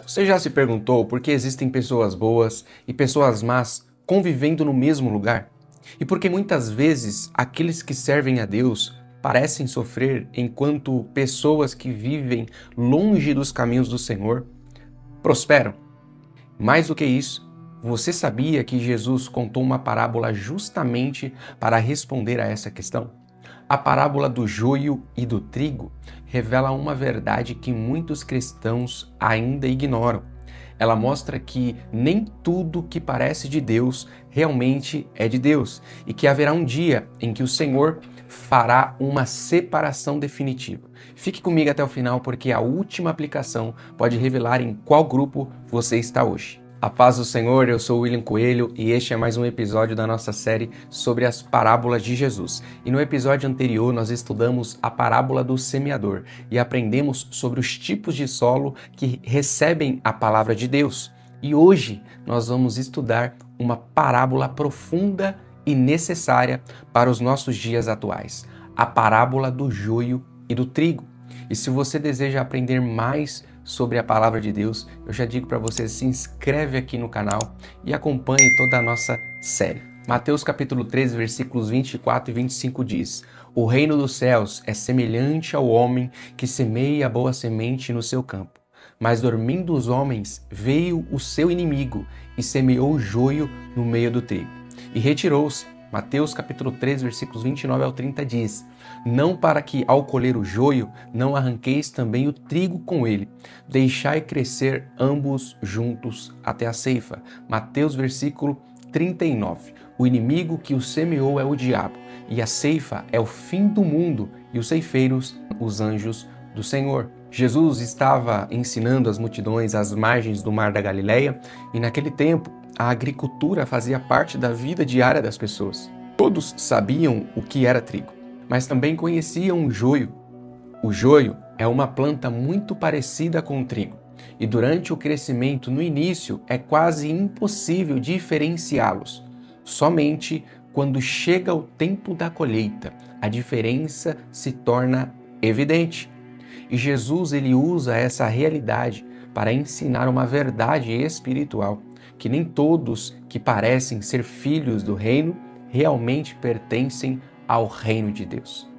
Você já se perguntou por que existem pessoas boas e pessoas más convivendo no mesmo lugar? E por que muitas vezes aqueles que servem a Deus parecem sofrer enquanto pessoas que vivem longe dos caminhos do Senhor prosperam? Mais do que isso, você sabia que Jesus contou uma parábola justamente para responder a essa questão? A parábola do joio e do trigo revela uma verdade que muitos cristãos ainda ignoram. Ela mostra que nem tudo que parece de Deus realmente é de Deus e que haverá um dia em que o Senhor fará uma separação definitiva. Fique comigo até o final porque a última aplicação pode revelar em qual grupo você está hoje. A paz do Senhor, eu sou o William Coelho e este é mais um episódio da nossa série sobre as parábolas de Jesus. E no episódio anterior nós estudamos a parábola do semeador e aprendemos sobre os tipos de solo que recebem a palavra de Deus. E hoje nós vamos estudar uma parábola profunda e necessária para os nossos dias atuais, a parábola do joio e do trigo. E se você deseja aprender mais sobre a palavra de Deus, eu já digo para você, se inscreve aqui no canal e acompanhe toda a nossa série. Mateus capítulo 13, versículos 24 e 25 diz: O reino dos céus é semelhante ao homem que semeia a boa semente no seu campo. Mas dormindo os homens, veio o seu inimigo e semeou o joio no meio do trigo. E retirou-se. Mateus capítulo 13, versículos 29 ao 30 diz: Não para que ao colher o joio, não arranqueis também o trigo com ele. Deixai crescer ambos juntos até a ceifa. Mateus versículo 39. O inimigo que o semeou é o diabo, e a ceifa é o fim do mundo, e os ceifeiros, os anjos do Senhor. Jesus estava ensinando as multidões às margens do mar da Galileia, e naquele tempo a agricultura fazia parte da vida diária das pessoas. Todos sabiam o que era trigo, mas também conheciam o joio. O joio é uma planta muito parecida com o trigo, e durante o crescimento no início é quase impossível diferenciá-los. Somente quando chega o tempo da colheita, a diferença se torna evidente. E Jesus ele usa essa realidade para ensinar uma verdade espiritual, que nem todos que parecem ser filhos do reino realmente pertencem ao reino de Deus.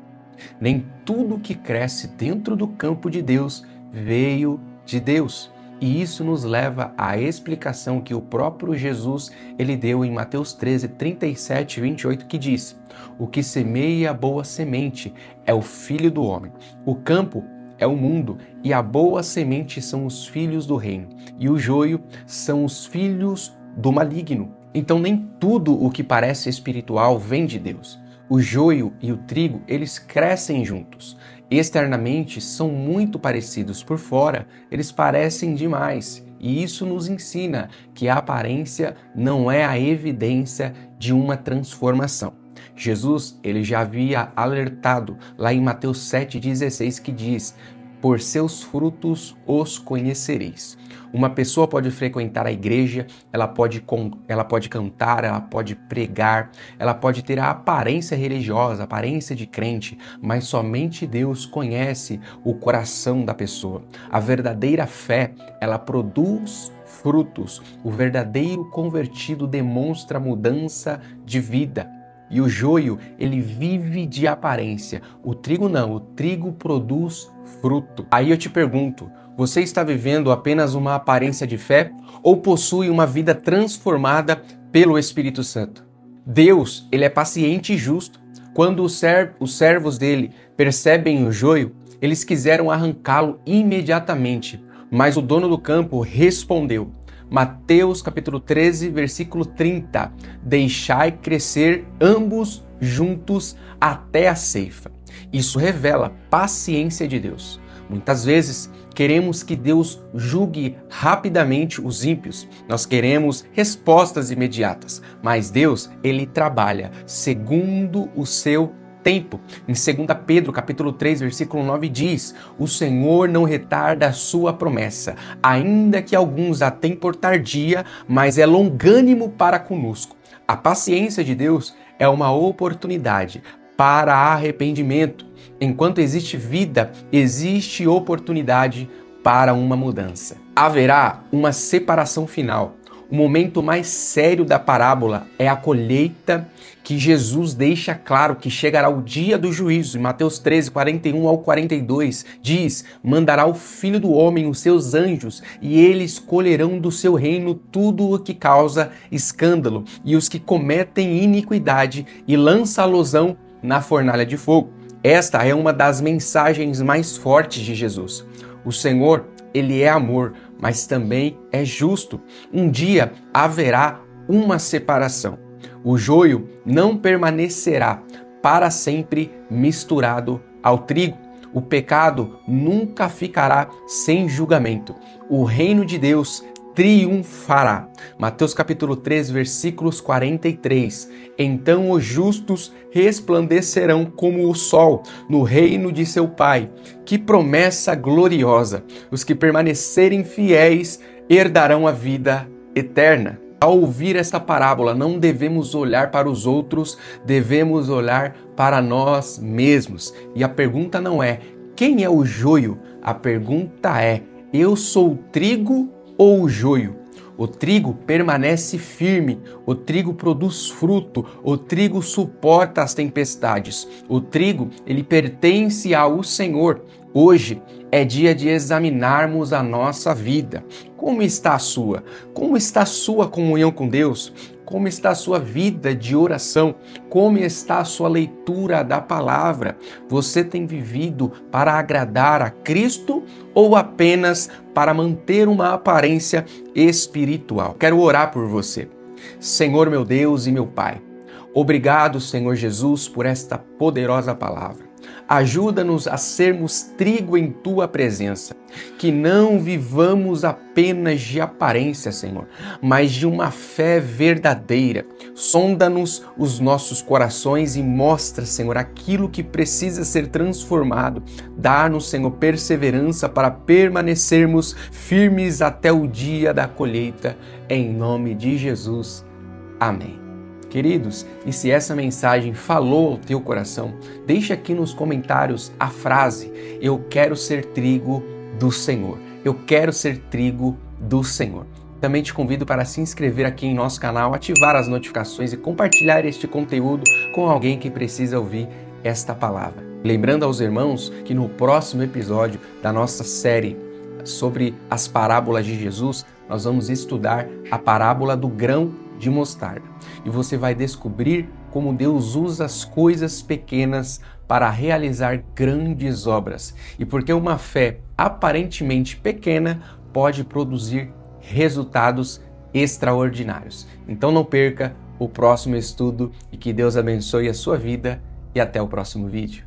Nem tudo que cresce dentro do campo de Deus veio de Deus. E isso nos leva à explicação que o próprio Jesus ele deu em Mateus 13, 37 e 28, que diz: O que semeia a boa semente é o Filho do Homem. O campo é o mundo, e a boa semente são os filhos do reino, e o joio são os filhos do maligno. Então nem tudo o que parece espiritual vem de Deus. O joio e o trigo, eles crescem juntos. Externamente são muito parecidos, por fora eles parecem demais. E isso nos ensina que a aparência não é a evidência de uma transformação. Jesus ele já havia alertado lá em Mateus 7,16 que diz: Por seus frutos os conhecereis. Uma pessoa pode frequentar a igreja, ela pode cantar, ela pode pregar, ela pode ter a aparência religiosa, a aparência de crente, mas somente Deus conhece o coração da pessoa. A verdadeira fé, ela produz frutos. O verdadeiro convertido demonstra mudança de vida. E o joio, ele vive de aparência. O trigo não, o trigo produz fruto. Aí eu te pergunto, você está vivendo apenas uma aparência de fé ou possui uma vida transformada pelo Espírito Santo? Deus, ele é paciente e justo. Quando os servos dele percebem o joio, eles quiseram arrancá-lo imediatamente, mas o dono do campo respondeu. Mateus capítulo 13, versículo 30. Deixai crescer ambos juntos até a ceifa. Isso revela paciência de Deus. Muitas vezes queremos que Deus julgue rapidamente os ímpios. Nós queremos respostas imediatas, mas Deus, ele trabalha segundo o seu tempo. Em 2 Pedro, capítulo 3, versículo 9 diz: O Senhor não retarda a sua promessa, ainda que alguns a tenham por tardia, mas é longânimo para conosco. A paciência de Deus é uma oportunidade para arrependimento. Enquanto existe vida, existe oportunidade para uma mudança. Haverá uma separação final. O momento mais sério da parábola é a colheita, que Jesus deixa claro que chegará o dia do juízo. Em Mateus 13, 41 ao 42, diz: mandará o Filho do Homem os seus anjos, e eles colherão do seu reino tudo o que causa escândalo, e os que cometem iniquidade, e lança-losão na fornalha de fogo. Esta é uma das mensagens mais fortes de Jesus. O Senhor, ele é amor, mas também é justo. Um dia haverá uma separação. O joio não permanecerá para sempre misturado ao trigo. O pecado nunca ficará sem julgamento. O reino de Deus triunfará. Mateus capítulo 3, versículos 43. Então os justos resplandecerão como o sol no reino de seu Pai. Que promessa gloriosa! Os que permanecerem fiéis herdarão a vida eterna. Ao ouvir esta parábola, não devemos olhar para os outros, devemos olhar para nós mesmos. E a pergunta não é: quem é o joio? A pergunta é: eu sou o trigo ou o joio? O trigo permanece firme, o trigo produz fruto, o trigo suporta as tempestades. O trigo, ele pertence ao Senhor. Hoje é dia de examinarmos a nossa vida. Como está a sua? Como está a sua comunhão com Deus? Como está a sua vida de oração? Como está a sua leitura da palavra? Você tem vivido para agradar a Cristo ou apenas para manter uma aparência espiritual? Quero orar por você. Senhor meu Deus e meu Pai, obrigado, Senhor Jesus, por esta poderosa palavra. Ajuda-nos a sermos trigo em Tua presença, que não vivamos apenas de aparência, Senhor, mas de uma fé verdadeira. Sonda-nos os nossos corações e mostra, Senhor, aquilo que precisa ser transformado. Dá-nos, Senhor, perseverança para permanecermos firmes até o dia da colheita, em nome de Jesus. Amém. Queridos, e se essa mensagem falou ao teu coração, deixa aqui nos comentários a frase: eu quero ser trigo do Senhor. Eu quero ser trigo do Senhor. Também te convido para se inscrever aqui em nosso canal, ativar as notificações e compartilhar este conteúdo com alguém que precisa ouvir esta palavra. Lembrando aos irmãos que no próximo episódio da nossa série sobre as parábolas de Jesus, nós vamos estudar a parábola do grão de mostarda. E você vai descobrir como Deus usa as coisas pequenas para realizar grandes obras. E porque uma fé aparentemente pequena pode produzir resultados extraordinários. Então não perca o próximo estudo e que Deus abençoe a sua vida e até o próximo vídeo.